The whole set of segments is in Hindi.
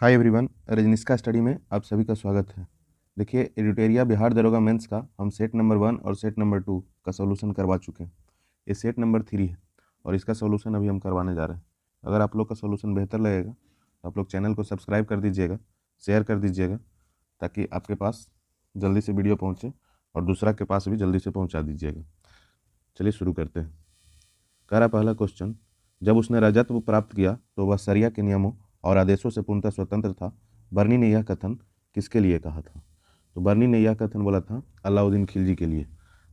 हाय एवरीवन, रजनीश स्टडी में आप सभी का स्वागत है। देखिए, एडिटोरिया बिहार दरोगा मेंस का हम सेट नंबर 1 और सेट नंबर 2 का सॉल्यूशन करवा चुके हैं। ये सेट नंबर 3 है और इसका सॉल्यूशन अभी हम करवाने जा रहे हैं। अगर आप लोग का सॉल्यूशन बेहतर लगेगा तो आप लोग चैनल को सब्सक्राइब कर दीजिएगा, शेयर कर दीजिएगा, ताकि आपके पास जल्दी से वीडियो पहुँचे और दूसरा के पास भी जल्दी से पहुँचा दीजिएगा। चलिए शुरू करते हैं। कह रहा पहला क्वेश्चन, जब उसने राजत्व प्राप्त किया तो वह शरिया के नियमों और आदेशों से पूर्णतः स्वतंत्र था। बर्नी ने यह कथन किसके लिए कहा था? तो बर्नी ने यह कथन बोला था अलाउद्दीन खिलजी के लिए।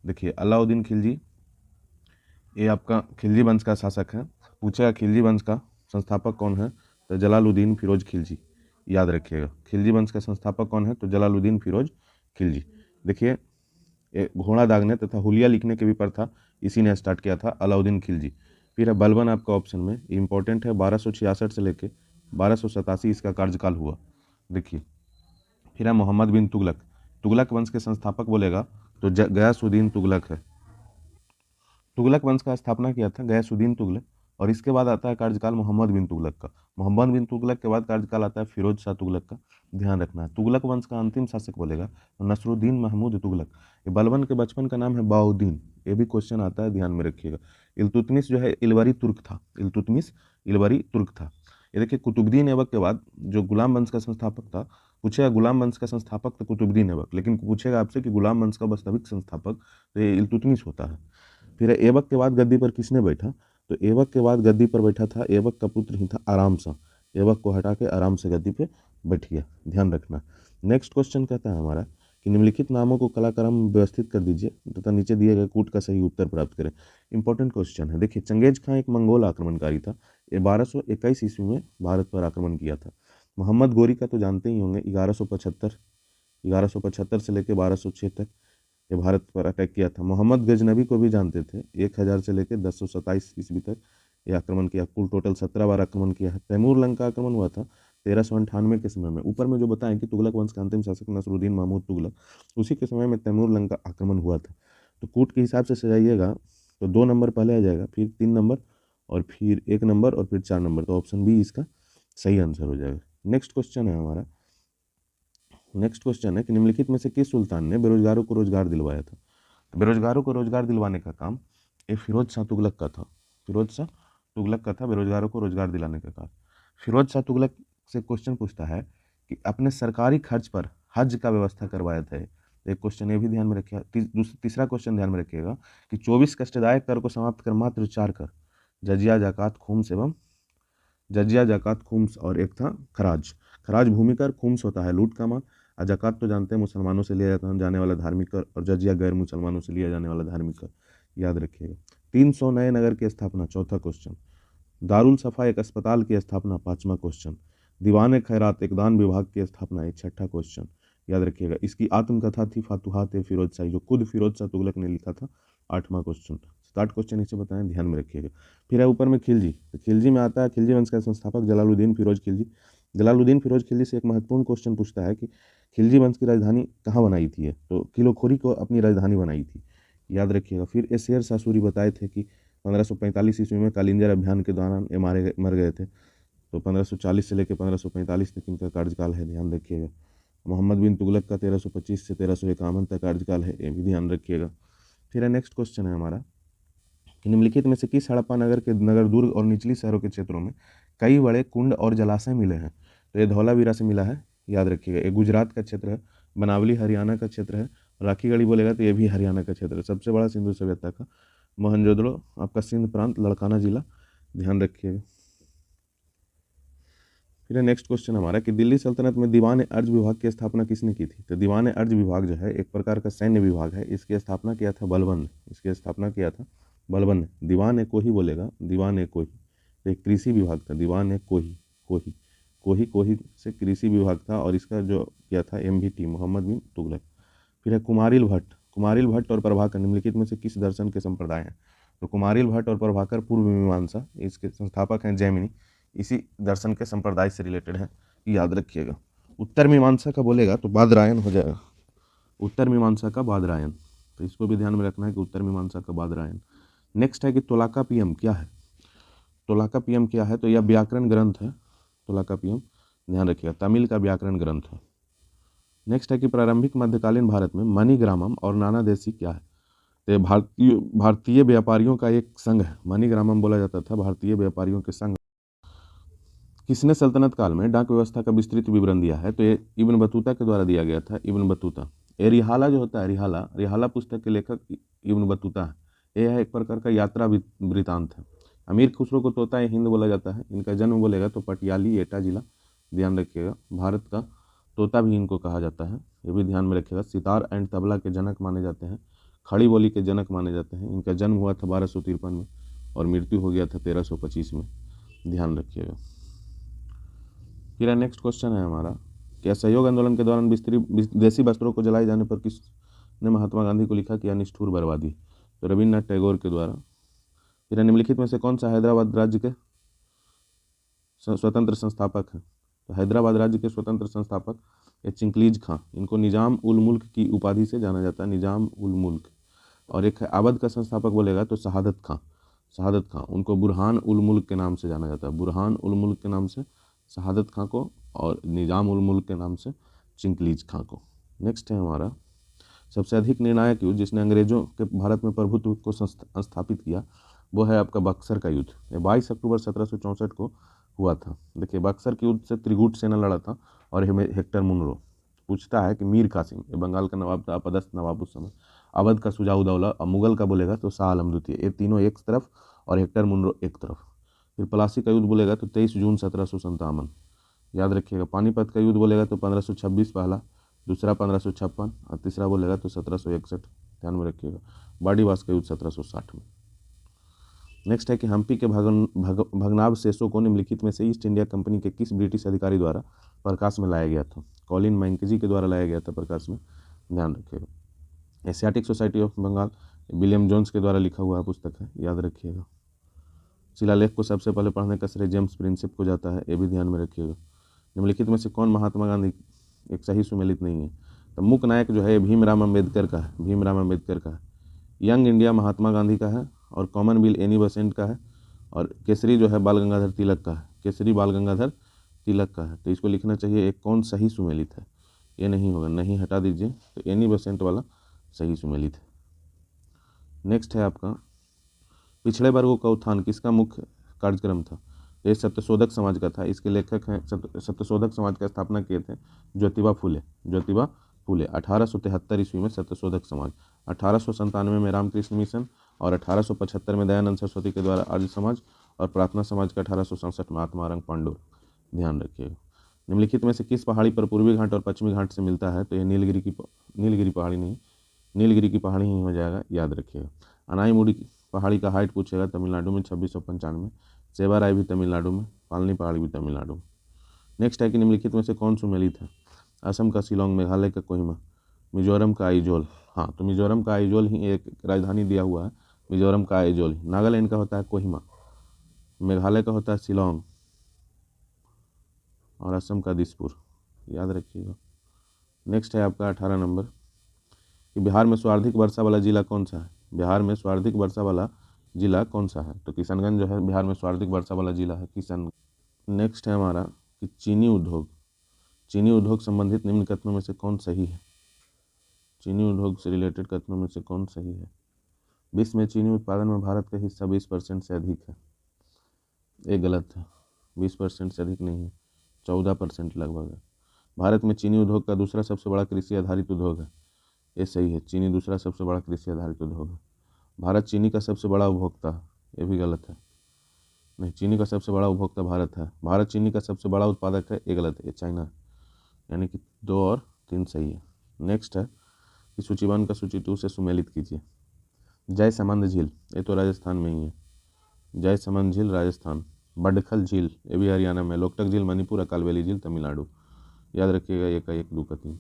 देखिए, अलाउद्दीन खिलजी ये आपका खिलजी वंश का शासक है। पूछेगा खिलजी वंश का संस्थापक कौन है, तो जलालुद्दीन फिरोज खिलजी। याद रखिएगा, खिलजी वंश का संस्थापक कौन है, तो जलालुद्दीन फिरोज खिलजी। देखिए, घोड़ा दागने तथा हुलिया लिखने की भी प्रथा इसी ने स्टार्ट किया था, अलाउद्दीन खिलजी। फिर है बलबन आपका ऑप्शन में इंपॉर्टेंट है, 1266 से लेके 1287 इसका कार्यकाल हुआ। देखिए, फिर है मोहम्मद बिन तुगलक। तुगलक वंश के संस्थापक बोलेगा तो गयासुद्दीन तुगलक है। तुगलक वंश का स्थापना किया था गयासुद्दीन तुगलक। और इसके बाद आता है कार्यकाल मोहम्मद बिन तुगलक का। मोहम्मद बिन तुगलक के बाद कार्यकाल आता है फिरोज शाह तुगलक का। ध्यान रखना है, तुगलक वंश का अंतिम शासक बोलेगा तो नसरुद्दीन महमूद तुगलक। ये बलबन के बचपन का नाम है बाउद्दीन। ये भी क्वेश्चन आता है, ध्यान में रखिएगा। इल्तुतमिश जो है इलवरी तुर्क था। इल्तुतमिश इलवरी तुर्क था। ये देखिए, कुतुबुद्दीन ऐबक के बाद जो गुलाम वंश का संस्थापक था, पूछेगा गुलाम वंश का संस्थापक तो कुतुबुद्दीन ऐबक, लेकिन पूछेगा आपसे कि गुलाम वंश का वास्तविक संस्थापक, तो ये इल्तुतमिश होता है। फिर ऐबक के बाद गद्दी पर किसने बैठा, तो ऐबक के बाद गद्दी पर बैठा था ऐबक का पुत्र ही था आराम शाह। ऐबक को हटा के आराम से गद्दी पे बैठ गया। ध्यान रखना। नेक्स्ट क्वेश्चन कहता है हमारा कि निम्नलिखित नामों को कलाक्रम में व्यवस्थित कर दीजिए तथा नीचे दिए गए कूट का सही उत्तर प्राप्त करें। इंपॉर्टेंट क्वेश्चन है। देखिए, चंगेज खां एक मंगोल आक्रमणकारी था। ये 1221 ईस्वी में भारत पर आक्रमण किया था। मोहम्मद गोरी का तो जानते ही होंगे, 1175 से लेकर 1206 तक ये भारत पर अटैक किया था। मोहम्मद गजनबी को भी जानते थे, 1000 से लेकर 1027 ईस्वी तक ये आक्रमण किया। कुल टोटल 17 बार आक्रमण किया है। तैमूर लंग का आक्रमण हुआ था 1398 के समय में। ऊपर में जो बताएं कि तुगलक वंश का अंतिम शासक नसरुद्दीन महमूद तुगलक, उसी के समय में तैमूर लंग का आक्रमण हुआ था। तो कूट के हिसाब से सजाइएगा तो 2 नंबर पहले आ जाएगा, फिर 3 नंबर, और फिर 1 नंबर, और फिर 4 नंबर। तो ऑप्शन बी इसका सही आंसर हो जाएगा। नेक्स्ट क्वेश्चन है हमारा। नेक्स्ट क्वेश्चन है कि निम्नलिखित में से किस सुल्तान ने बेरोजगारों को रोजगार दिलवाया था? तो बेरोजगारों को रोजगार दिलवाने का काम ये फिरोज शाह तुगलक का था। फिरोज शाह तुगलक का था बेरोजगारों को रोजगार दिलाने का काम। फिरोज शाह तुगलक से क्वेश्चन पूछता है कि अपने सरकारी खर्च पर हज का व्यवस्था करवाया था। एक क्वेश्चन ये भी ध्यान में रखिएगा। तीसरा क्वेश्चन ध्यान में रखिएगा कि 24 कष्टदायक कर को समाप्त कर मात्र 4 कर, जजिया, जाकात, खुम्स एवं जजिया, जाकात, खुम्स और एक था खराज। खराज भूमि कर, खुम्स होता है लूट का माल, और जाकात तो जानते हैं मुसलमानों से लिया जाने वाला धार्मिक कर, और जजिया गैर मुसलमानों से लिया जाने वाला धार्मिक कर। याद रखिएगा। 300 नए नगर की स्थापना, चौथा क्वेश्चन। दारुल सफा एक अस्पताल की स्थापना, पांचवा क्वेश्चन। दीवान खैरात एक दान विभाग की स्थापना, एक छठा क्वेश्चन। याद रखिएगा। इसकी आत्मकथा थी फातुहात फिरोज शाही, जो खुद फिरोज शाह तुगलक ने लिखा था, 8वां क्वेश्चन। 7 क्वेश्चन इसे बताएं, ध्यान में रखिएगा। फिर है ऊपर में खिलजी। तो खिलजी में आता है खिलजी वंश का संस्थापक जलालुद्दीन फिरोज खिलजी। जलालुद्दीन फिरोज खिलजी से एक महत्वपूर्ण क्वेश्चन पूछता है कि खिलजी वंश की राजधानी कहाँ बनाई थी, तो किलोखोरी को अपनी राजधानी बनाई थी। याद रखिएगा। फिर ये शेर शाह सूरी बताए थे कि 1545 ईस्वी में कालिंजर अभियान के दौरान ये मर गए थे। तो 1540 से लेकर 1545 तक इनका कार्यकाल है, ध्यान रखिएगा। मोहम्मद बिन तुगलक का 1325 से 1351 तक कार्यकाल है, ये भी ध्यान रखिएगा। फिर नेक्स्ट क्वेश्चन है हमारा कि निम्नलिखित में से किस हड़प्पा नगर के नगर दुर्ग और निचली शहरों के क्षेत्रों में कई बड़े कुंड और जलाशय मिले हैं? तो ये धौलावीरा से मिला है। याद रखिएगा। ये गुजरात का क्षेत्र है। बनावली हरियाणा का क्षेत्र है। राखीगढ़ी बोलेगा तो ये भी हरियाणा का क्षेत्र है। सबसे बड़ा सिंधु सभ्यता का मोहनजोदड़ो आपका सिंध प्रांत, लड़काना जिला। ध्यान रखिएगा। फिर नेक्स्ट क्वेश्चन हमारा कि दिल्ली सल्तनत में दीवान अर्ज विभाग की स्थापना किसने की थी? तो दीवान अर्ज विभाग जो है एक प्रकार का सैन्य विभाग है। इसकी स्थापना किया था बलबन ने। इसकी स्थापना किया था बलबन ने। दीवान एक कोही बोलेगा, दीवान एक कोही। एक कृषि विभाग था। दीवान एक कोही, कोही कोही कोही से कृषि विभाग था, और इसका जो किया था MVT मोहम्मद बिन तुगलक। फिर है कुमारिल भट्ट। कुमारिल भट्ट और प्रभाकर निम्नलिखित में से किस दर्शन के संप्रदाय हैं? तो कुमारिल भट्ट और प्रभाकर पूर्व मीमांसा, इसके संस्थापक हैं जैमिनी, इसी दर्शन के संप्रदाय से रिलेटेड है, याद रखिएगा। उत्तर मीमांसा का बोलेगा तो बादरायण हो जाएगा। उत्तर मीमांसा का बादरायण, तो इसको भी ध्यान में रखना है कि उत्तर मीमांसा का बादरायण। नेक्स्ट है कि तोलाकापियम क्या है? तोलाकापियम क्या है? तो यह व्याकरण ग्रंथ है। तोलाकापियम ध्यान रखिएगा, तमिल का व्याकरण ग्रंथ है। नेक्स्ट है कि प्रारंभिक मध्यकालीन भारत में मणिग्रामम और नाना देशी क्या है? तो भारतीय व्यापारियों का एक संघ है, मणिग्रामम बोला जाता था भारतीय व्यापारियों के संघ। किसने सल्तनत काल में डाक व्यवस्था का विस्तृत विवरण दिया है? तो ये इब्न बतूता के द्वारा दिया गया था, इब्न बतूता। ये रिहाला जो होता है, रिहाला पुस्तक के लेखक इब्न बतूता है। यह है एक प्रकार का यात्रा वृतांत है। अमीर खुसरो को तोता हिंद बोला जाता है। इनका जन्म बोलेगा तो पटियाली एटा जिला, ध्यान रखिएगा। भारत का तोता भी इनको कहा जाता है, ये भी ध्यान में रखिएगा। सितार एंड तबला के जनक माने जाते हैं, खड़ी बोली के जनक माने जाते हैं। इनका जन्म हुआ था 1253 में और मृत्यु हो गया था 1325 में, ध्यान रखिएगा। फिर नेक्स्ट क्वेश्चन है हमारा, क्या असहयोग आंदोलन के दौरान विदेशी वस्त्रों को जलाए जाने पर किसने महात्मा गांधी को लिखा कि निष्ठुर बर्बादी? तो रविन्द्रनाथ टैगोर के द्वारा। फिर निम्नलिखित में से कौन सा हैदराबाद राज्य के स्वतंत्र संस्थापक हैं? तो हैदराबाद राज्य के स्वतंत्र संस्थापक ये चिंकलीज खां, इनको निजाम उल मुल्क की उपाधि से जाना जाता है, निजाम उल मुल्क। और एक है अवध का संस्थापक बोलेगा तो शहादत खां, उनको बुरहान उल मुल्क के नाम से जाना जाता है, बुरहान उल मुल्क के नाम से शहादत खां को, और निजाम उल मुल्क के नाम से चिंकलीज खां को। नेक्स्ट है हमारा, सबसे अधिक निर्णायक युद्ध जिसने अंग्रेजों के भारत में प्रभुत्व को स्थापित किया, वो है आपका बक्सर का युद्ध। ये 22 अक्टूबर 1764 को हुआ था। देखिए, बक्सर के युद्ध से त्रिगुट सेना लड़ा था और हेक्टर मुनरो। पूछता है कि मीर कासिम, ये बंगाल का नवाब था, अपदस्थ नवाब उस समय। अवध का सुजाउद्दौला और मुगल का बोलेगा तो शाह आलम द्वितीय, ये तीनों एक तरफ और हेक्टर मुनरो एक तरफ। फिर प्लासी का युद्ध बोलेगा तो 23 जून 1757, याद रखिएगा। पानीपत का युद्ध बोलेगा तो 1526 पहला, दूसरा 1556 और तीसरा बोलेगा तो 1761, ध्यान में रखिएगा। बाड़ीवास का युद्ध 1760 में। नेक्स्ट है कि हम्पी के भग्नावशेषों को निम्नलिखित में से ईस्ट इंडिया कंपनी के किस ब्रिटिश अधिकारी द्वारा प्रकाश में लाया गया था? कॉलिन मैकेंजी के द्वारा लाया गया था प्रकाश में, ध्यान रखिएगा। Asiatic Society of Bengal William Jones के द्वारा लिखा हुआ पुस्तक है, याद रखिएगा। शिलालेख को सबसे पहले पढ़ने का श्रेय जेम्स प्रिंसेप को जाता है, ये भी ध्यान में रखिएगा। निम्नलिखित में से कौन महात्मा गांधी एक सही सुमेलित नहीं है? तो मुक नायक जो है भीमराव अम्बेडकर का है, भीमराव अम्बेडकर का है। यंग इंडिया महात्मा गांधी का है और कॉमनवेल्थ एनी बेसेंट का है। और केसरी जो है बाल गंगाधर तिलक का है, केसरी बाल गंगाधर तिलक का है। तो इसको लिखना चाहिए एक कौन सही सुमेलित है, ये नहीं होगा, नहीं हटा दीजिए, तो एनी बेसेंट वाला सही सुमेलित है। नेक्स्ट है आपका, पिछड़े वर्गों का उत्थान किसका मुख्य कार्यक्रम था? ये सत्यशोधक समाज का था। इसके लेखक हैं, सत्यशोधक समाज का स्थापना किए थे ज्योतिबा फूले। 1873 ईस्वी में सत्यशोधक समाज, 1897 में रामकृष्ण मिशन और 1875 में दयानंद सरस्वती के द्वारा आर्य समाज और प्रार्थना समाज का 1867 में आत्मारंग पांडुर, ध्यान रखिएगा। निम्नलिखित में से किस पहाड़ी पर पूर्वी घाट और पश्चिमी घाट से मिलता है? तो यह नीलगिरी पहाड़ी नहीं, नीलगिरी की पहाड़ी ही हो जाएगा, याद रखिएगा। अनाईमुड़ी पहाड़ी का हाइट पूछेगा, तमिलनाडु में 2695, सेवाराय भी तमिलनाडु में, पालनी पहाड़ी भी तमिलनाडु में। नेक्स्ट है कि निम्नलिखित में से कौन सुमेलित है? असम का शिलोंग, मेघालय का कोहिमा, मिजोरम का आइजोल। हाँ, तो मिजोरम का आइजोल ही एक राजधानी दिया हुआ है, मिजोरम का आइजोल। नागालैंड का होता है कोहिमा, मेघालय का होता है शिलोंग और असम का दिसपुर, याद रखिएगा। नेक्स्ट है आपका 18 नंबर कि बिहार में सर्वाधिक वर्षा वाला जिला कौन सा है? बिहार में सर्वाधिक वर्षा वाला जिला कौन सा है? तो किशनगंज जो है बिहार में सर्वाधिक वर्षा वाला जिला है, किशनगंज। नेक्स्ट है हमारा कि चीनी उद्योग संबंधित निम्न कथनों में से कौन सही है? चीनी उद्योग से रिलेटेड कथनों में से कौन सही है? विश्व में चीनी उत्पादन में भारत का हिस्सा 20% से अधिक है, ये गलत है। 20% से अधिक नहीं है, 14% लगभग है। भारत में चीनी उद्योग का दूसरा सबसे बड़ा कृषि आधारित उद्योग है, ये सही है। चीनी दूसरा सबसे बड़ा कृषि आधारित उद्योग है। भारत चीनी का सबसे बड़ा उपभोक्ता है, ये भी गलत है। नहीं, चीनी का सबसे बड़ा उपभोक्ता भारत है। भारत चीनी का सबसे बड़ा उत्पादक है, ये गलत है, ये चाइना है। यानी कि 2 और 3 सही है। नेक्स्ट है कि सूची 1 का सूची 2 से सुमेलित कीजिए। जयसमंद झील, ये तो राजस्थान में ही है, जयसमंद झील राजस्थान। बडखल झील ये भी हरियाणा में, लोकटक झील मणिपुर, अकालवेली झील तमिलनाडु, याद रखिएगा। 1 का 1, 2 का 3।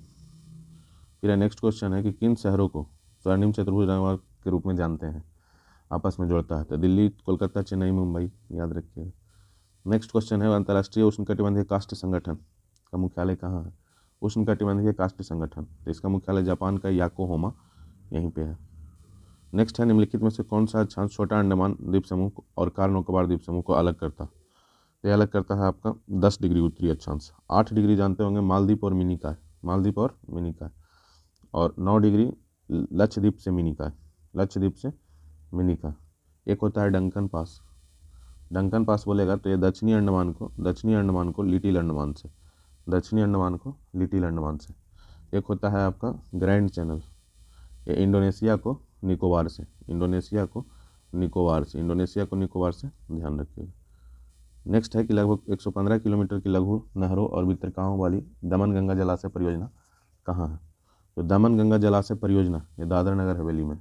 फिर नेक्स्ट क्वेश्चन है कि किन शहरों को स्वर्णिम चतुर्भुज राजमार्ग के रूप में जानते हैं, आपस में जोड़ता है? तो दिल्ली, कोलकाता, चेन्नई, मुंबई, याद रखिएगा। नेक्स्ट क्वेश्चन है अंतर्राष्ट्रीय उष्णकटिबंधीय काष्ठ संगठन का मुख्यालय कहाँ है? उष्णकटिबंधीय काष्ठ संगठन, तो इसका मुख्यालय जापान का याकोहामा यहीं पे है। नेक्स्ट है निम्नलिखित में से कौन सा अक्षांश छोटा अंडमान द्वीप समूह और कार निकोबार द्वीप समूह को अलग करता? तो ये अलग करता है आपका 10 डिग्री उत्तरी अक्षांश। 8 डिग्री जानते होंगे मालदीव और मिनिकॉय, मालदीव और मिनिकॉय। और 9 डिग्री लक्षद्वीप से मिनिकॉय, लक्षद्वीप से मिनिकॉय। एक होता है डंकन पास, डंकन पास बोलेगा तो ये दक्षिणी अंडमान को लिटिल अंडमान से, दक्षिणी अंडमान को लिटिल अंडमान से। एक होता है आपका ग्रैंड चैनल, ये इंडोनेशिया को निकोबार से, इंडोनेशिया को निकोबार से, इंडोनेशिया को निकोबार से, ध्यान रखिएगा। नेक्स्ट है कि लगभग 115 किलोमीटर की लघु नहरों और वितरकाओं वाली दमन गंगा जलाशय परियोजना कहाँ है? तो दमन गंगा जलाशय परियोजना ये दादरा नगर हवेली में।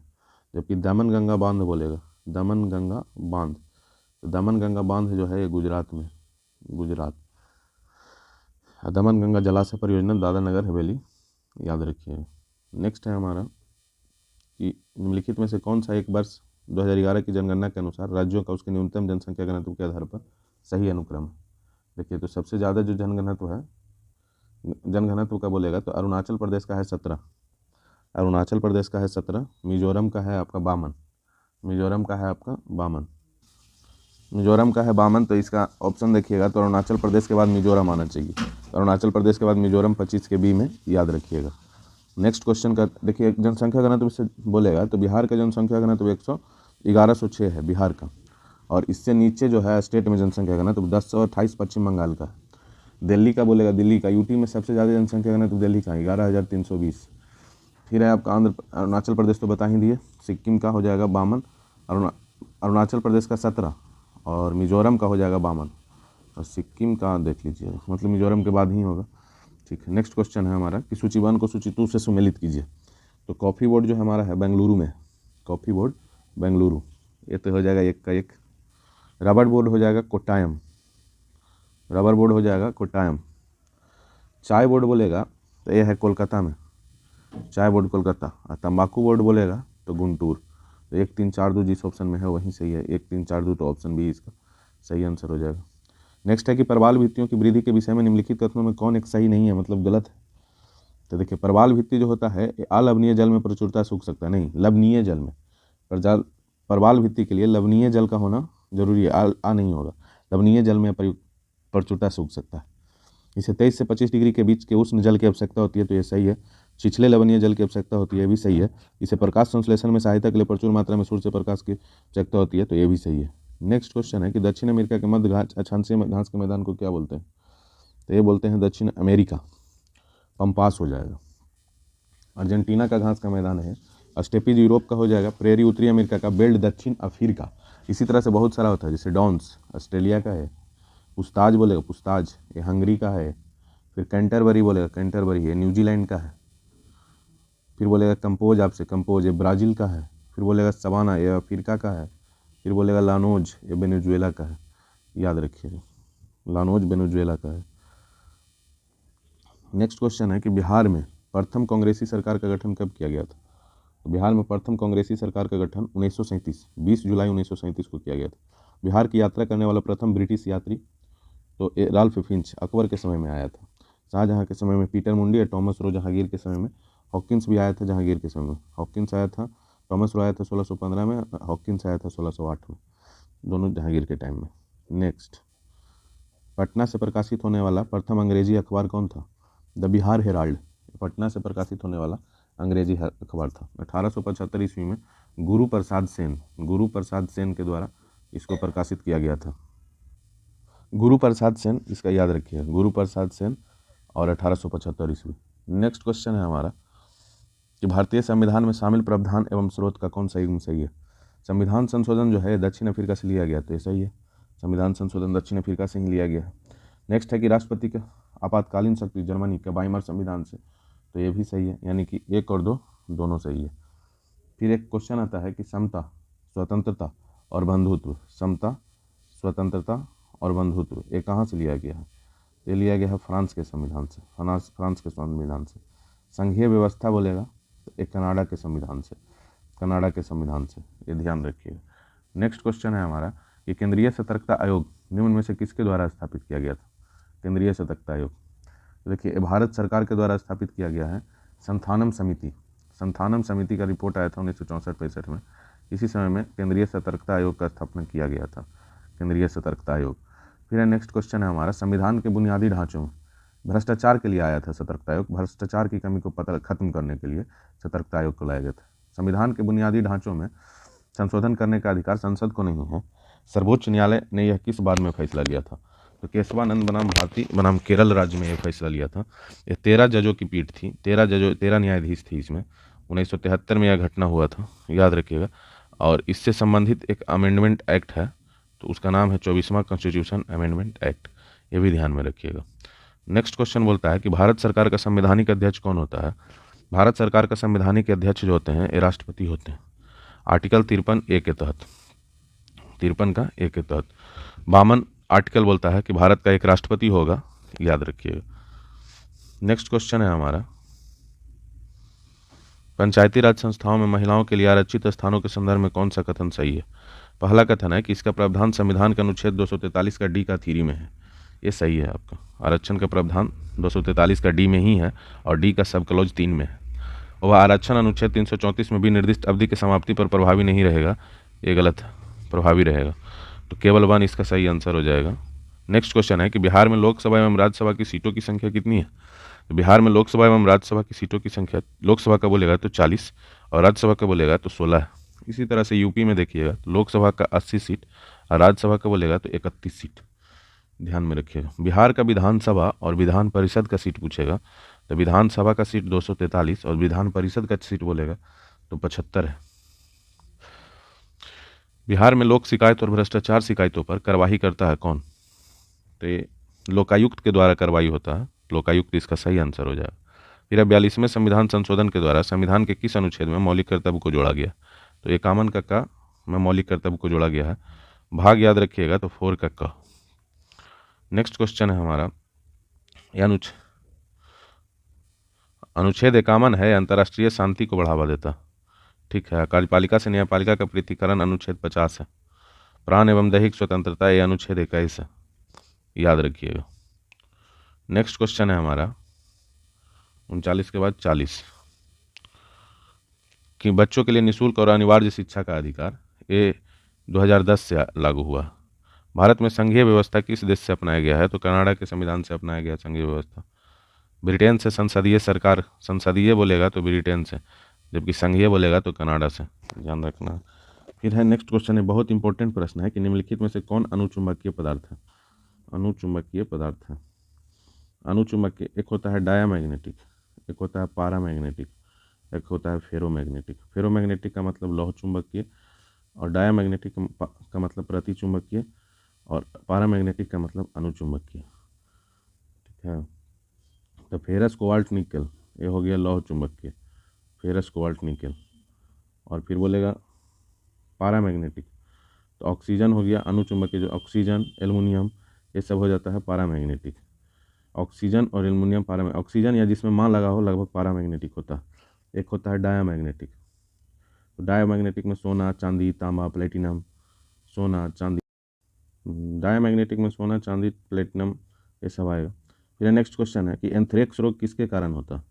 जबकि दमन गंगा बांध बोलेगा, दमन गंगा बांध, तो दमन गंगा बांध जो है ये गुजरात में, गुजरात। दमन गंगा जलाशय परियोजना दादरा नगर हवेली, याद रखिएगा। नेक्स्ट है हमारा कि निम्नलिखित में से कौन सा एक वर्ष 2011 की जनगणना के अनुसार राज्यों का उसके न्यूनतम जनसंख्या घनत्व के आधार पर सही अनुक्रम है? देखिए, तो सबसे ज़्यादा जो जनघनत्व है, जनघनत्व का बोलेगा तो अरुणाचल प्रदेश का है 17, अरुणाचल प्रदेश का है 17, मिजोरम का है आपका 52, मिजोरम का है आपका 52, मिजोरम का है 52। तो इसका ऑप्शन देखिएगा तो अरुणाचल प्रदेश के बाद मिजोरम आना चाहिए, तो अरुणाचल प्रदेश के बाद मिजोरम 25 के बी में, याद रखिएगा। नेक्स्ट क्वेश्चन का देखिए, जनसंख्या घनत्व से बोलेगा तो बिहार का जनसंख्या घनत्व 1106 है बिहार का, और इससे नीचे जो है स्टेट में जनसंख्या घनत्व 1028 पश्चिम बंगाल का। दिल्ली का बोलेगा, दिल्ली का, यूटी में सबसे ज़्यादा जनसंख्या घनत्व दिल्ली का 11,320। फिर है आपका अरुणाचल प्रदेश तो बता ही दिए, सिक्किम का हो जाएगा 52, अरुणाचल प्रदेश का 17 और मिजोरम का हो जाएगा 52, और सिक्किम का देख लीजिए, मतलब मिजोरम के बाद ही होगा। ठीक है, नेक्स्ट क्वेश्चन है हमारा कि सूची 1 को सूची 2 से सुमेलित कीजिए। तो कॉफ़ी बोर्ड जो हमारा है बेंगलुरु में, कॉफ़ी बोर्ड बेंगलुरु, ये तो हो जाएगा 1 का 1। रबर बोर्ड हो जाएगा कोट्टायम, रबर बोर्ड हो जाएगा कोट्टायम। चाय बोर्ड बोलेगा तो ये है कोलकाता में, चाय बोर्ड कोलकाता। और तंबाकू बोर्ड बोलेगा तो गुंटूर। तो 1 3 4 2 जिस ऑप्शन में है वहीं सही है, 1 3 4 2, तो ऑप्शन बी इसका सही आंसर हो जाएगा। नेक्स्ट है कि प्रवाल भित्तियों की वृद्धि के विषय में निम्नलिखित कथनों में कौन एक सही नहीं है, मतलब गलत है? तो देखिए, प्रवाल भित्ति जो होता है अलवणीय जल में प्रचुरता सूख सकता है, नहीं, लवणीय जल में। प्रवाल भित्ति के लिए लवणीय जल का होना जरूरी है, आ नहीं होगा, लवणीय जल में प्रचुरता सूख सकता है। इसे 23 से 25 डिग्री के बीच के उष्ण जल की आवश्यकता होती है, तो ये सही है। छिछले लवणीय जल की आवश्यकता होती है, ये भी सही है। इसे प्रकाश संश्लेषण में सहायता के लिए प्रचुर मात्रा में सूर्य से प्रकाश की आवश्यकता होती है, तो ये भी सही है। नेक्स्ट क्वेश्चन है कि दक्षिण अमेरिका के मध्य अक्षांशीय घास के मैदान को क्या बोलते हैं? तो ये बोलते हैं दक्षिण अमेरिका, पंपास हो जाएगा। अर्जेंटीना का घास का मैदान है स्टेपीज, यूरोप का हो जाएगा। प्रेरी उत्तरी अमेरिका का। बेल्ट दक्षिण अफ्रीका। इसी तरह से बहुत सारा होता है, जैसे डॉन्स ऑस्ट्रेलिया का है, पुस्ताज बोलेगा पुस्ताज, ये हंगरी का है। फिर कैंटरबरी बोलेगा कैंटरबरी, ये न्यूजीलैंड का है। फिर बोलेगा कंपोज, आपसे कंपोज, ये ब्राज़ील का है। फिर बोलेगा सवाना, ये अफ्रीका का है। फिर बोलेगा लानोज, ये वेनेजुएला का है, याद रखिएगा, लानोज वेनेजुएला का है। नेक्स्ट क्वेश्चन है कि बिहार में प्रथम कांग्रेसी सरकार का गठन कब किया गया था? तो बिहार में प्रथम कांग्रेसी सरकार का गठन 1937, 20 जुलाई 1937 को किया गया था। बिहार की यात्रा करने वाला प्रथम ब्रिटिश यात्री तो राल्फ फिंच अकबर के समय में आया था। शाहजहाँ के समय में पीटर मुंडी और टॉमस रो जहांगीर के समय में। हॉकिंस भी आया था जहांगीर के समय में, हॉकिंस आया था, टॉमस रो आया था 1615 में, हॉकिंस आया था 1608 में, दोनों जहांगीर के टाइम में। नेक्स्ट, पटना से प्रकाशित होने वाला प्रथम अंग्रेजी अखबार कौन था? द बिहार हेराल्ड पटना से प्रकाशित होने वाला अंग्रेजी अखबार था। 1875 ईस्वी में गुरु प्रसाद सेन के द्वारा इसको प्रकाशित किया गया था। गुरु प्रसाद सेन, इसका याद रखिए, गुरु प्रसाद सेन, और 1875 ईस्वी। नेक्स्ट क्वेश्चन है हमारा कि भारतीय संविधान में शामिल प्रावधान एवं स्रोत का कौन सा युग्म सही है? संविधान संशोधन जो है दक्षिण अफ्रीका से लिया गया, तो ये सही है, संविधान संशोधन दक्षिण अफ्रीका से ही लिया गया है। नेक्स्ट है कि राष्ट्रपति का आपातकालीन शक्ति जर्मनी के वाइमर संविधान से, तो ये भी सही है, यानी कि 1 और 2 दोनों सही है। फिर एक क्वेश्चन आता है कि समता, स्वतंत्रता और बंधुत्व, समता, स्वतंत्रता और बंधुत्व, ये कहाँ से लिया गया है? ये लिया गया है फ्रांस के संविधान से, फ्रांस के संविधान से। संघीय व्यवस्था बोलेगा तो ये कनाडा के संविधान से, कनाडा के संविधान से, ये ध्यान रखिएगा। नेक्स्ट क्वेश्चन है हमारा कि केंद्रीय सतर्कता आयोग निम्न में से किसके द्वारा स्थापित किया गया था? केंद्रीय सतर्कता आयोग, तो देखिए भारत सरकार के द्वारा स्थापित किया गया है। संथानम समिति का रिपोर्ट आया था 1964-65 में। इसी समय में केंद्रीय सतर्कता आयोग का स्थापना किया गया था, केंद्रीय सतर्कता आयोग। फिर नेक्स्ट क्वेश्चन है हमारा, संविधान के बुनियादी ढांचों में भ्रष्टाचार के लिए आया था सतर्कता आयोग। भ्रष्टाचार की कमी को खत्म करने के लिए सतर्कता आयोग को लाया गया था। संविधान के बुनियादी ढांचों में संशोधन करने का अधिकार संसद को नहीं है। सर्वोच्च न्यायालय ने यह किस बाद में फैसला लिया था? तो केशवानंद बनाम भारती बनाम केरल राज्य में यह फैसला लिया था। ये 13 जजों की पीठ थी, 13 न्यायाधीश थी इसमें। 1973 में यह घटना हुआ था, याद रखिएगा। और इससे संबंधित एक अमेंडमेंट एक्ट है, तो उसका नाम है 24वां कॉन्स्टिट्यूशन अमेंडमेंट एक्ट, ये भी ध्यान में रखिएगा। नेक्स्ट क्वेश्चन बोलता है कि भारत सरकार का संवैधानिक अध्यक्ष कौन होता है? भारत सरकार का संवैधानिक अध्यक्ष जो होते हैं ये राष्ट्रपति होते हैं, आर्टिकल 53A के तहत, 53 का ए के तहत। 52 आर्टिकल बोलता है कि भारत का एक राष्ट्रपति होगा, याद रखिएगा। नेक्स्ट क्वेश्चन है हमारा, पंचायती राज संस्थाओं में महिलाओं के लिए आरक्षित स्थानों के संदर्भ में कौन सा कथन सही है? पहला कथन है कि इसका प्रावधान संविधान के अनुच्छेद 243 का डी का थ्री में है, ये सही है आपका। आरक्षण का प्रावधान 243 का डी में ही है और डी का सब क्लॉज 3 में है। वह आरक्षण अनुच्छेद 334 में भी निर्दिष्ट अवधि की समाप्ति पर प्रभावी नहीं रहेगा, ये गलत है, प्रभावी रहेगा। तो केवल 1 इसका सही आंसर हो जाएगा। नेक्स्ट क्वेश्चन है कि बिहार में लोकसभा एवं राज्यसभा की सीटों की संख्या कितनी है? तो बिहार में लोकसभा एवं राज्यसभा की सीटों की संख्या, लोकसभा का बोलेगा तो 40 और राज्यसभा का बोलेगा तो 16 है। इसी तरह से यूपी में देखिएगा तो लोकसभा का 80 सीट और राज्यसभा का बोलेगा तो 31 सीट, ध्यान में रखिएगा। बिहार का विधानसभा और विधान परिषद का सीट पूछेगा तो विधानसभा का सीट 243 और विधान परिषद का सीट बोलेगा तो 75 है। बिहार में लोक शिकायत और भ्रष्टाचार शिकायतों पर कार्रवाई करता है कौन? तो ये लोकायुक्त के द्वारा कार्रवाई होता है, लोकायुक्त इसका सही आंसर हो जाएगा। फिर 42वें संविधान संशोधन के द्वारा संविधान के किस अनुच्छेद में मौलिक कर्तव्य को जोड़ा गया? तो 51 का क में मौलिक कर्तव्य को जोड़ा गया है, भाग याद रखिएगा तो 4 का क। नेक्स्ट क्वेश्चन है हमारा, अनुच्छेद 51 है अंतर्राष्ट्रीय शांति को बढ़ावा देता, ठीक है। कार्यपालिका से न्यायपालिका का पृथक्करण अनुच्छेद 50 है। प्राण एवं दैहिक स्वतंत्रता ये अनुच्छेद 21 है, याद रखिएगा। नेक्स्ट क्वेश्चन है हमारा 39 के बाद 40 कि बच्चों के लिए निःशुल्क और अनिवार्य शिक्षा का अधिकार, ये 2010 से लागू हुआ। भारत में संघीय व्यवस्था किस देश से अपनाया गया है? तो कनाडा के संविधान से अपनाया गया संघीय व्यवस्था। ब्रिटेन से संसदीय सरकार, संसदीय बोलेगा तो ब्रिटेन से, जबकि संघीय बोलेगा तो कनाडा से, ध्यान रखना। फिर है नेक्स्ट क्वेश्चन है, बहुत इंपॉर्टेंट प्रश्न है कि निम्नलिखित में से कौन अनुचुंबकीय पदार्थ है? अनुचुंबकीय पदार्थ है, अनुचुंबकीय एक होता है डायामैग्नेटिक, एक होता है पारामैग्नेटिक, एक होता है फेरोमैग्नेटिक। फेरोमैग्नेटिक का मतलब लौह चुंबकीय और डायामैग्नेटिक का मतलब प्रतिचुंबकीय और पारामैग्नेटिक का मतलब अनुचुंबकीय, ठीक है। तो फेरस कोबाल्ट निकल ये हो गया लौह चुंबकीय, फेरस कोबाल्ट निकल। और फिर बोलेगा पारामैग्नेटिक तो ऑक्सीजन हो गया अनुचुंबकीय, जो ऑक्सीजन एल्युमिनियम ये सब हो जाता है पारामैग्नेटिक। ऑक्सीजन और एल्युमिनियम ऑक्सीजन या जिसमें मान लगा हो लगभग पारामैग्नेटिक होता है। एक होता है डायामैग्नेटिक, तो डायामैग्नेटिक में सोना चांदी तांबा प्लेटिनम, सोना चांदी, डायामैग्नेटिक में सोना चांदी प्लेटिनम ये सब आएगा। फिर नेक्स्ट क्वेश्चन है कि एंथ्रेक्स रोग किसके कारण होता है?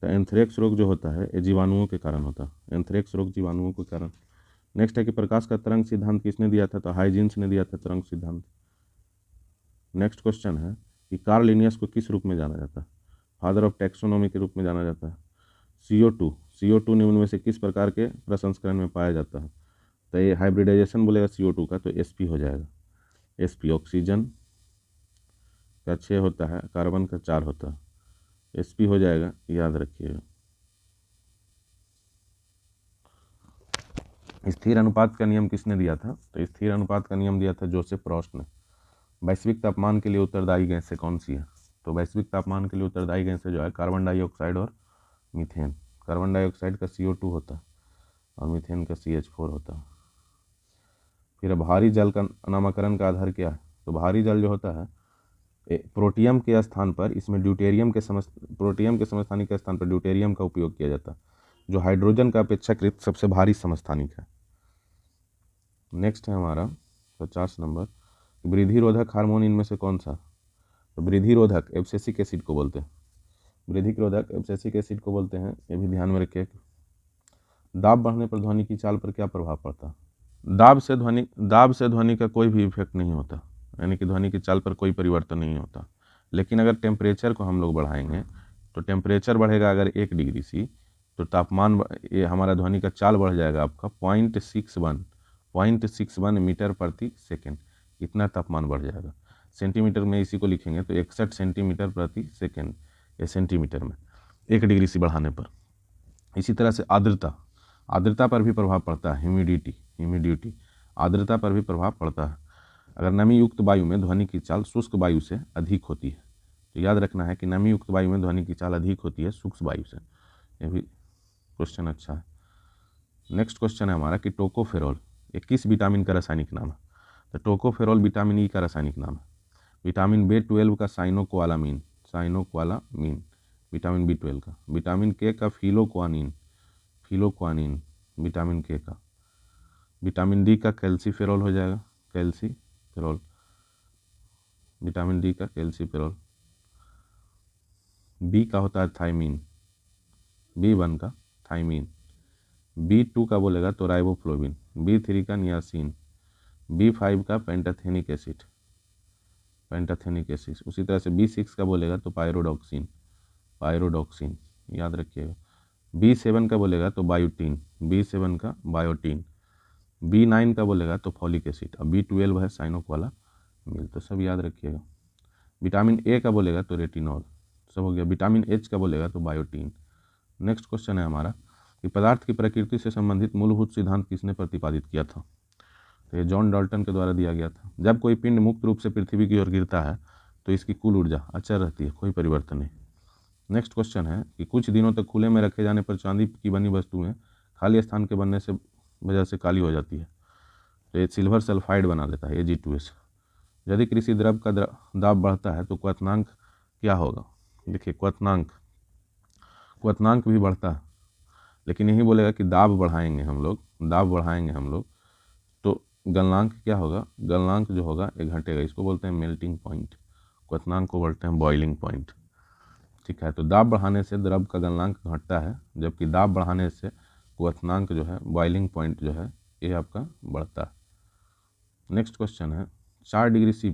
तो एंथ्रेक्स रोग जो होता है ये जीवाणुओं के कारण होता है, एंथ्रेक्स रोग जीवाणुओं के कारण। नेक्स्ट है कि प्रकाश का तरंग सिद्धांत किसने दिया था? तो हाइजेंस ने दिया था तरंग सिद्धांत। नेक्स्ट क्वेश्चन है कि कार्ल लिनियस को किस रूप में जाना जाता है? फादर ऑफ टैक्सोनॉमी के रूप में जाना जाता है। CO2 निम्न में से किस प्रकार के प्रसंस्करण में पाया जाता है? तो ये हाइब्रिडाइजेशन बोलेगा CO2 का तो SP हो जाएगा। SP ऑक्सीजन का 6 होता है, कार्बन का 4 होता है, SP हो जाएगा, याद रखिएगा। स्थिर अनुपात का नियम किसने दिया था? तो स्थिर अनुपात का नियम दिया था जोसेफ प्रॉस्ट ने। वैश्विक तापमान के लिए उत्तरदायी गैसें कौन सी है? तो वैश्विक तापमान के लिए उत्तरदायी गैसें जो है कार्बन डाइऑक्साइड और मीथेन। कार्बन डाइऑक्साइड का CO2 होता है और मीथेन का CH4 होता है। फिर भारी जल का नामकरण का आधार क्या है? तो भारी जल जो होता है प्रोटियम के स्थान पर इसमें प्रोटियम के समस्थानिक के स्थान पर ड्यूटेरियम का उपयोग किया जाता है, जो हाइड्रोजन का अपेक्षाकृत सबसे भारी समस्थानिक है। नेक्स्ट है हमारा 50 नंबर, वृद्धिरोधक हार्मोन इनमें से कौन सा? तो वृद्धिरोधक एब्सिसिक एसिड को बोलते हैं, वृद्धिरोधक एब्सिसिक एसिड को बोलते हैं, ये भी ध्यान में रखिए। दाब बढ़ने पर ध्वनि की चाल पर क्या प्रभाव पड़ता है? दाब से ध्वनि का कोई भी इफेक्ट नहीं होता, यानी कि ध्वनि की चाल पर कोई परिवर्तन नहीं होता। लेकिन अगर टेम्परेचर को हम लोग बढ़ाएंगे तो टेम्परेचर बढ़ेगा अगर 1 डिग्री सी, तो तापमान ये हमारा ध्वनि का चाल बढ़ जाएगा आपका 0.61 मीटर प्रति सेकेंड, इतना तापमान बढ़ जाएगा। सेंटीमीटर में इसी को लिखेंगे तो 61 सेंटीमीटर प्रति सेकेंड, ये सेंटीमीटर में 1 डिग्री सी बढ़ाने पर। इसी तरह से आर्द्रता पर भी प्रभाव पड़ता है। ह्यूमिडिटी आर्द्रता पर भी प्रभाव पड़ता है। अगर नमी युक्त वायु में ध्वनि की चाल शुष्क वायु से अधिक होती है, तो याद रखना है कि नमी युक्त वायु में ध्वनि की चाल अधिक होती है शुष्क वायु से। ये भी क्वेश्चन अच्छा है। नेक्स्ट क्वेश्चन है हमारा कि टोकोफेरोल ये किस विटामिन का रासायनिक नाम है? तो टोकोफेरोल विटामिन ई का रासायनिक नाम है। विटामिन B12 का साइनोक्वालामीन, विटामिन B12 का। विटामिन के का फिलोक्वानिन, विटामिन के का। विटामिन डी का कैल्सीफेरोल हो जाएगा, कैल्सीफेरोल, विटामिन डी का कैल्सीफेरोल। बी का होता है थायमीन, B1 का थायमीन। B2 का बोलेगा तो राइबोफ्लोविन। B3 का नियासिन। B5 का पेंटाथेनिक एसिड। उसी तरह से B6 का बोलेगा तो पायरोडॉक्सिन, याद रखिएगा। B7 का बोलेगा तो बायोटीन, B7 का बायोटीन। B9 का बोलेगा तो फॉलिक एसिड। अब B12 है साइनोक्वालामीन, तो सब याद रखिएगा। विटामिन ए का बोलेगा तो रेटिनॉल, सब हो गया। विटामिन एच का बोलेगा तो बायोटीन। नेक्स्ट क्वेश्चन है हमारा कि पदार्थ की प्रकृति से संबंधित मूलभूत सिद्धांत किसने प्रतिपादित किया था? तो ये जॉन डाल्टन के द्वारा दिया गया था। जब कोई पिंड मुक्त रूप से पृथ्वी की ओर गिरता है तो इसकी कुल ऊर्जा अचर रहती है, कोई परिवर्तन नहीं। नेक्स्ट क्वेश्चन है कि कुछ दिनों तक खुले में रखे जाने पर चांदी की बनी वस्तुएं खाली स्थान के बनने से वजह से काली हो जाती है, तो ये सिल्वर सल्फाइड बना देता है, Ag2S। यदि किसी द्रव का दाब बढ़ता है तो क्वथनांक क्या होगा? देखिए क्वथनांक भी बढ़ता है, लेकिन यही बोलेगा कि दाब बढ़ाएंगे हम लोग तो गलनांक क्या होगा? गलनांक जो होगा ये घटेगा, इसको बोलते हैं मेल्टिंग पॉइंट। क्वथनांक को बोलते हैं बॉइलिंग पॉइंट, ठीक है। तो दाब बढ़ाने से द्रव का गलनांक घटता है, जबकि दाब बढ़ाने से क्वथनांक जो है, बॉइलिंग पॉइंट जो है, ये आपका बढ़ता है। नेक्स्ट क्वेश्चन है 4 डिग्री सी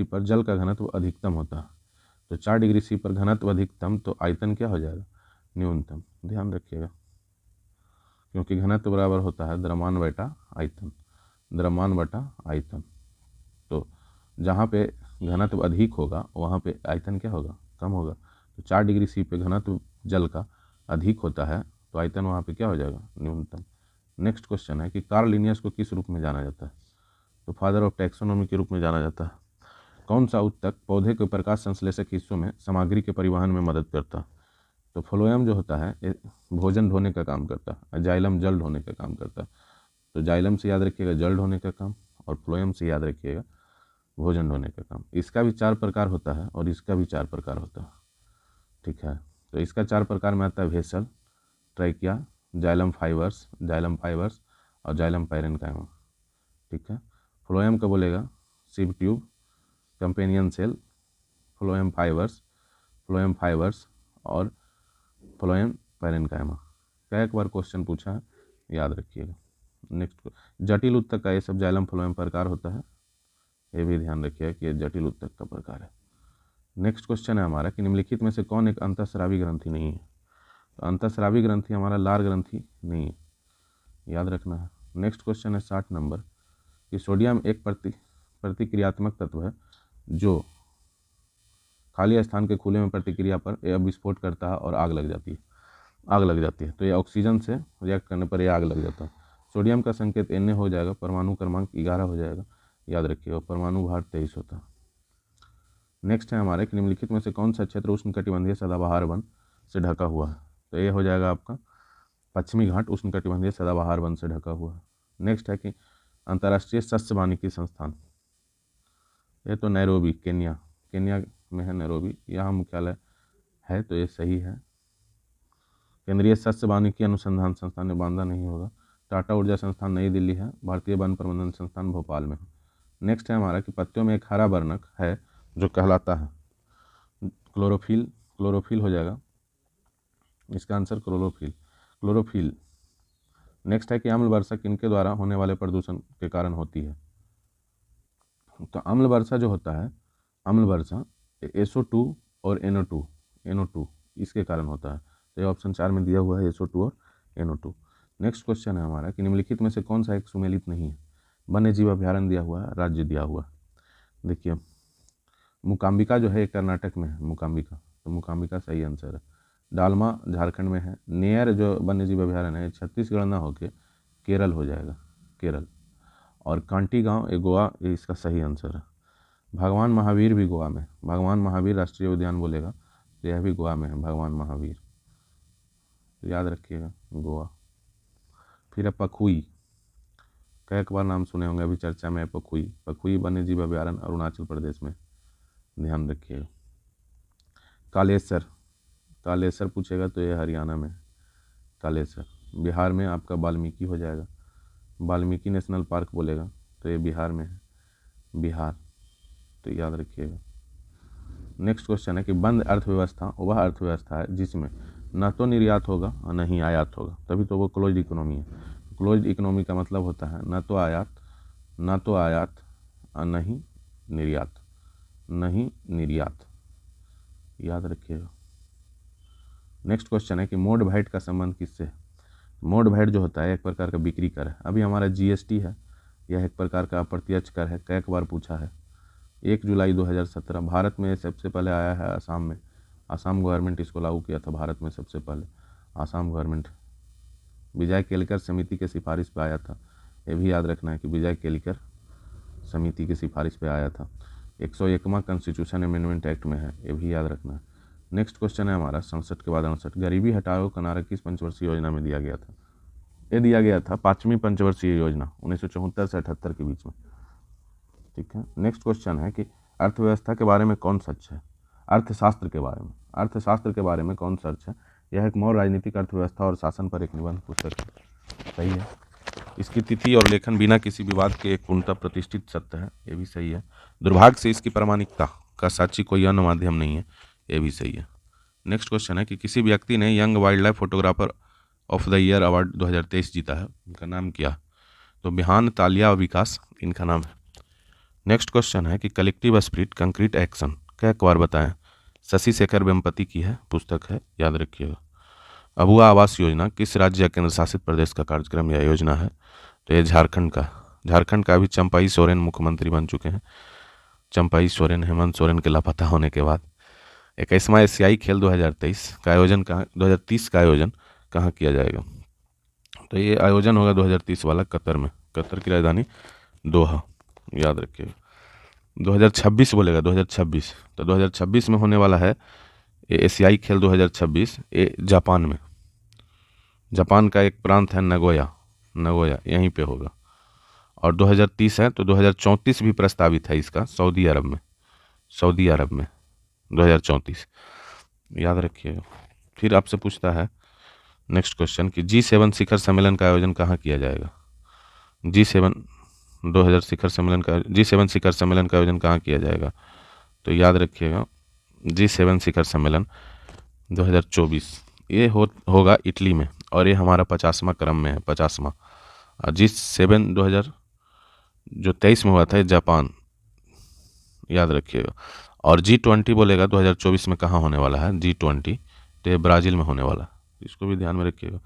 पर जल का घनत्व अधिकतम होता है, तो 4 डिग्री सी पर घनत्व अधिकतम तो आयतन क्या हो जाएगा? न्यूनतम। ध्यान रखिएगा, क्योंकि घनत्व बराबर होता है द्रव्यमान बटा आयतन। तो जहाँ पे घनत्व अधिक होगा वहाँ पे आयतन क्या होगा? कम होगा। तो 4 डिग्री सी पे घनत्व जल का अधिक होता है तो आयतन वहाँ पे क्या हो जाएगा? न्यूनतम। नेक्स्ट क्वेश्चन है कि कार्ल लिनियस को किस रूप में जाना जाता है? तो फादर ऑफ टैक्सोनॉमी के रूप में जाना जाता है। कौन सा उत्तक पौधे के प्रकाश संश्लेषक हिस्सों में सामग्री के परिवहन में मदद करता है? तो फ्लोएम जो होता है ये भोजन ढोने का काम करता है, जाइलम जल ढोने का काम करता है। तो जाइलम से याद रखिएगा जल ढोने का काम, और फ्लोएम से याद रखिएगा भोजन ढोने का काम। इसका भी 4 प्रकार होता है और इसका भी 4 प्रकार होता है, ठीक है। तो इसका 4 प्रकार में आता है वेसल, ट्रैकिया, जाइलम फाइबर्स और जाइलम पैरेन्काइमा, ठीक है। फ्लोएम का बोलेगा sieve tube, companion cell, phloem fibres और फ्लोएम पैरेन्काइमा। कई बार क्वेश्चन पूछा है, याद रखिएगा। नेक्स्ट जटिल उत्तक का ये सब जाइलम फ्लोएम प्रकार होता है, ये भी ध्यान रखिएगा कि ये जटिल उत्तक का प्रकार है। नेक्स्ट क्वेश्चन है हमारा कि निम्नलिखित में से कौन एक अंतःस्रावी ग्रंथि नहीं है? तो अंतःस्रावी ग्रंथि हमारा लार ग्रंथि नहीं है, याद रखना है। नेक्स्ट क्वेश्चन है 60 नंबर कि सोडियम एक प्रतिक्रियात्मक तत्व है जो खाली स्थान के खुले में प्रतिक्रिया पर यह विस्फोट करता है और आग लग जाती है। तो ये ऑक्सीजन से रिएक्ट करने पर यह आग लग जाता है। सोडियम का संकेत Na हो जाएगा, परमाणु क्रमांक 11 हो जाएगा, याद रखिएगा। परमाणु भार 23 होता है। नेक्स्ट है हमारे कि निम्नलिखित में से कौन सा क्षेत्र उष्णकटिबंधीय सदाबहार वन से ढका हुआ है? तो ये हो जाएगा आपका पश्चिमी घाट उष्णकटिबंधीय सदाबहार वन से ढका हुआ है। नेक्स्ट है कि अंतर्राष्ट्रीय सस्य वानिकी संस्थान, ये तो नैरोबी केन्या में है नैरोबी, यहाँ मुख्यालय है, तो ये सही है। केंद्रीय सस्य वानिकी अनुसंधान संस्थान बांदा नहीं होगा। टाटा ऊर्जा संस्थान नई दिल्ली है। भारतीय वन प्रबंधन संस्थान भोपाल में है। नेक्स्ट है हमारा कि पत्तियों में एक हरा वर्णक है जो कहलाता है क्लोरोफिल हो जाएगा, इसका आंसर क्लोरोफिल। नेक्स्ट है कि अम्ल वर्षा किनके द्वारा होने वाले प्रदूषण के कारण होती है? तो अम्ल वर्षा जो होता है, अम्ल वर्षा SO2 और NO2 इसके कारण होता है। तो ये ऑप्शन 4 में दिया हुआ है, SO2 और NO2। नेक्स्ट क्वेश्चन है हमारा कि निम्नलिखित में से कौन सा एक सुमेलित नहीं है। वन्य जीव अभ्यारण्य दिया हुआ है, राज्य दिया हुआ है। देखिए मुकाम्बिका जो है कर्नाटक में है, मुकाम्बिका, तो मुकाम्बिका सही आंसर है। डालमा झारखंड में है। नेयर जो वन्य जीव अभ्यारण्य है छत्तीसगढ़ ना होके केरल हो जाएगा, केरल। और कांटी गांव ये गोवा, ये इसका सही आंसर है। भगवान महावीर भी गोवा में, भगवान महावीर राष्ट्रीय उद्यान बोलेगा तो यह भी गोवा में है, भगवान महावीर, तो याद रखिएगा गोवा। फिर है पखुई, कई बार नाम सुने होंगे, अभी चर्चा में है पखुई। पखुई वन्य जीव अभ्यारण्य अरुणाचल प्रदेश में, ध्यान रखिएगा। कालेसर, कालेसर पूछेगा तो ये हरियाणा में, कालेसर। बिहार में आपका वाल्मीकि हो जाएगा, वाल्मीकि नेशनल पार्क बोलेगा तो ये बिहार में है, बिहार, तो याद रखिएगा। नेक्स्ट क्वेश्चन है कि बंद अर्थव्यवस्था वह अर्थव्यवस्था है जिसमें न तो निर्यात होगा और न ही आयात होगा, तभी तो वो क्लोज्ड इकोनॉमी है। क्लोज्ड इकोनॉमी का मतलब होता है न तो आयात और न ही निर्यात, याद रखिएगा। नेक्स्ट क्वेश्चन है कि मोड वैट का संबंध किससे है। मोड वैट जो होता है एक प्रकार का बिक्री कर है। अभी हमारा GST है, यह एक प्रकार का अप्रत्यक्ष कर है, कई बार पूछा है। 1 जुलाई 2017 भारत में सबसे पहले आया है असम में, असम गवर्नमेंट इसको लागू किया था भारत में सबसे पहले, असम गवर्नमेंट। विजय केलकर समिति के सिफारिश पे आया था, ये भी याद रखना है कि विजय केलकर समिति की सिफारिश पे आया था। 101वां कॉन्स्टिट्यूशन अमेंडमेंट एक्ट में है, ये भी याद रखना है। नेक्स्ट क्वेश्चन है हमारा 67 के बाद 69, गरीबी हटाओ किनारा किस पंचवर्षीय योजना में दिया गया था। ये दिया गया था 5वीं पंचवर्षीय योजना 1974 से 78 के बीच में, ठीक है। नेक्स्ट क्वेश्चन है कि अर्थव्यवस्था के बारे में कौन सच है। अर्थशास्त्र के बारे में, अर्थशास्त्र के बारे में कौन सच है। यह एक मौर्य राजनीतिक अर्थव्यवस्था और शासन पर एक निबंध पुस्तक है, सही है। इसकी तिथि और लेखन बिना किसी विवाद के एक पूर्णतः प्रतिष्ठित सत्य है, ये भी सही है। दुर्भाग्य से इसकी प्रामाणिकता का साक्षी कोई अन्य माध्यम नहीं है, ये भी सही है। नेक्स्ट क्वेश्चन है कि किसी व्यक्ति ने young wild life photographer of the year award 2023 जीता है, उनका नाम क्या। तो बिहान, तालिया और विकास इनका नाम है। नेक्स्ट क्वेश्चन है कि कलेक्टिव स्पिरिट कंक्रीट एक्शन क्या एक बार बताएं। शशि शेखर वेम्पति की है, पुस्तक है, याद रखिएगा। अबुआ आवास योजना किस राज्य या केंद्र शासित प्रदेश का कार्यक्रम या योजना है। तो ये झारखंड का अभी चंपाई सोरेन मुख्यमंत्री बन चुके हैं, चंपाई सोरेन, हेमंत सोरेन के लापता होने के बाद। 21वां एशियाई खेल 2023 का आयोजन कहाँ, 2030 का आयोजन कहाँ किया जाएगा। तो ये आयोजन होगा 2030 वाला कतर में, कतर की राजधानी दोहा, याद रखिएगा। 2026 बोलेगा 2026, तो 2026 में होने वाला है एशियाई खेल 2026, ये जापान में, जापान का एक प्रांत है नगोया, यहीं पे होगा। और 2030 है तो 2034 भी प्रस्तावित है इसका सऊदी अरब में 2034, याद रखिएगा। फिर आपसे पूछता है नेक्स्ट क्वेश्चन कि G7 शिखर सम्मेलन का आयोजन कहाँ किया जाएगा। G7 शिखर सम्मेलन का आयोजन कहाँ किया जाएगा। तो याद रखिएगा G7 शिखर सम्मेलन 2024 ये होगा इटली में, और ये हमारा 50वां क्रम में है, 50वां। G7 2023 में हुआ था जापान, याद रखिएगा। और G20 बोलेगा 2024 में कहाँ होने वाला है, G20 तो ये ब्राज़ील में होने वाला है, इसको भी ध्यान में रखिएगा।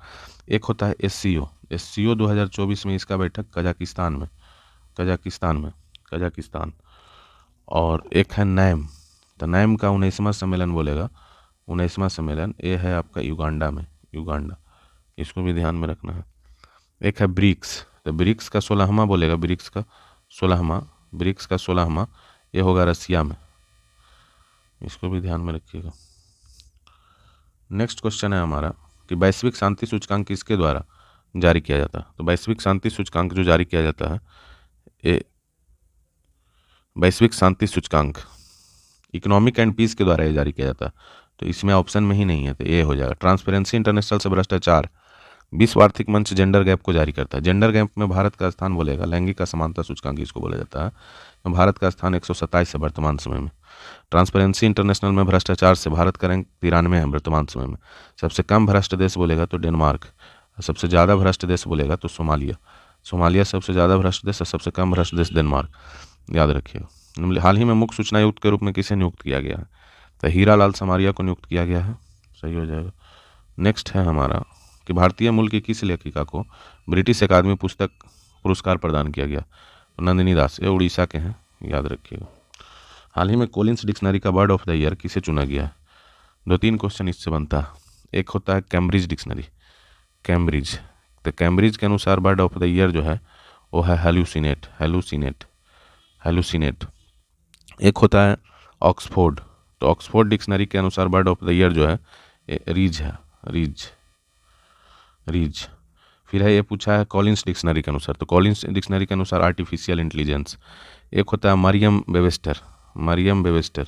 एक होता है SCO 2024 में, इसका बैठक कजाकिस्तान में। और एक है नैम, तो नैम का 19वां सम्मेलन बोलेगा, 19वां सम्मेलन ये है आपका युगांडा, इसको भी ध्यान में रखना है। एक है ब्रिक्स, तो ब्रिक्स का 16वां बोलेगा, ब्रिक्स का 16वां ये होगा रसिया में, इसको भी ध्यान में रखिएगा। नेक्स्ट क्वेश्चन है हमारा कि वैश्विक शांति सूचकांक किसके द्वारा जारी किया जाता है। तो वैश्विक शांति सूचकांक जो जारी किया जाता है, ये वैश्विक शांति सूचकांक इकोनॉमिक एंड पीस के द्वारा ये जारी किया जाता है। तो इसमें ऑप्शन में ही नहीं है, तो ये हो जाएगा। ट्रांसपेरेंसी इंटरनेशनल से भ्रष्टाचार, विश्व आर्थिक मंच जेंडर गैप को जारी करता है। जेंडर गैप में भारत का स्थान बोलेगा, लैंगिक असमानता सूचकांक इसको बोला जाता है, तो भारत का स्थान 127 है वर्तमान समय में। ट्रांसपेरेंसी इंटरनेशनल में भ्रष्टाचार से भारत का रैंक 93 है वर्तमान समय में। सबसे कम भ्रष्ट देश बोलेगा तो डेनमार्क, सबसे ज़्यादा भ्रष्ट देश बोलेगा तो सोमालिया सबसे ज़्यादा भ्रष्ट देश और सबसे कम भ्रष्ट देश डेनमार्क। याद रखिएगा। हाल ही में मुख्य सूचना आयुक्त के रूप में किसे नियुक्त किया गया है? तो हीरा लाल समारिया को नियुक्त किया गया है, सही हो जाएगा। नेक्स्ट है हमारा कि भारतीय मूल की किस लेखिका को ब्रिटिश अकादमी पुस्तक पुरस्कार प्रदान किया गया? तो नंदिनी दास, ये उड़ीसा के हैं, याद रखिएगा। हाल ही में कॉलिंस डिक्शनरी का बर्ड ऑफ द ईयर किसे चुना गया है? 2-3 क्वेश्चन इससे बनता है। एक होता है कैम्ब्रिज डिक्शनरी, कैम्ब्रिज, तो कैम्ब्रिज के अनुसार बर्ड ऑफ द ईयर जो है वो है हेलुसिनेट, हेलुसिनेट, हेलुसिनेट। एक होता है ऑक्सफोर्ड, तो ऑक्सफोर्ड डिक्शनरी के अनुसार बर्ड ऑफ द ईयर जो है रीज है, रीज, रीज। फिर है ये पूछा है कॉलिंस डिक्शनरी के अनुसार, तो कॉलिंस डिक्शनरी के अनुसार आर्टिफिशियल इंटेलिजेंस। एक होता है Merriam Webster, Merriam Webster,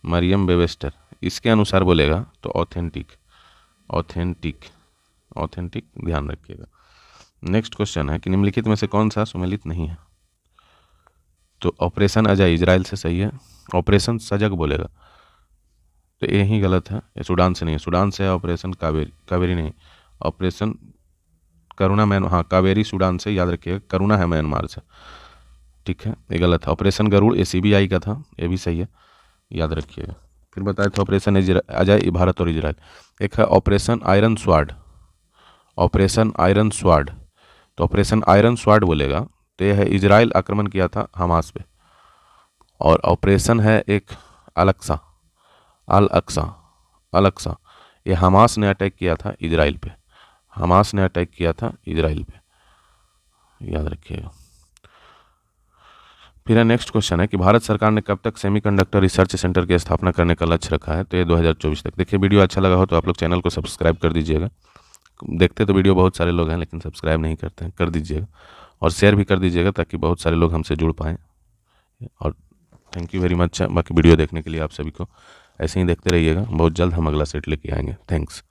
Merriam Webster, इसके अनुसार बोलेगा तो ऑथेंटिक, ऑथेंटिक, ऑथेंटिक, ध्यान रखिएगा। नेक्स्ट क्वेश्चन है कि निम्नलिखित में से कौन सा सुमेलित नहीं है? तो ऑपरेशन अजय इजराइल से सही है, ऑपरेशन सजग बोलेगा तो यही गलत है, ये सूडान से नहीं है, सूडान से है ऑपरेशन कावेरी, कावेरी नहीं, ऑपरेशन करुणा मैन, हाँ कावेरी सूडान से, याद रखिएगा, करुणा है म्यांमार से, ठीक है, ये गलत है। ऑपरेशन गरुड़ ये CBI का था, ये भी सही है, याद रखिएगा। फिर बताए थे ऑपरेशन अजय भारत और इजराइल। एक है ऑपरेशन आयरन स्वाड, ऑपरेशन आयरन स्वाड, तो ऑपरेशन आयरन स्वाड बोलेगा तो यह है इजराइल आक्रमण किया था हमास पे, और ऑपरेशन है एक अल-अक्सा, अल-अक्सा, अल-अक्सा, ये हमास ने अटैक किया था इजराइल पे, हमास ने अटैक किया था इजराइल पे, याद रखिएगा। फिर नेक्स्ट क्वेश्चन है कि भारत सरकार ने कब तक सेमीकंडक्टर रिसर्च सेंटर की स्थापना करने का लक्ष्य रखा है? तो ये 2024 तक। देखिए वीडियो अच्छा लगा हो तो आप लोग चैनल को सब्सक्राइब कर दीजिएगा, देखते तो वीडियो बहुत सारे लोग हैं लेकिन सब्सक्राइब नहीं करते हैं, कर दीजिएगा, और शेयर भी कर दीजिएगा ताकि बहुत सारे लोग हमसे जुड़ पाएँ। और थैंक यू वेरी मच बाकी वीडियो देखने के लिए आप सभी को, ऐसे ही देखते रहिएगा, बहुत जल्द हम अगला सेट लेके आएंगे। थैंक्स।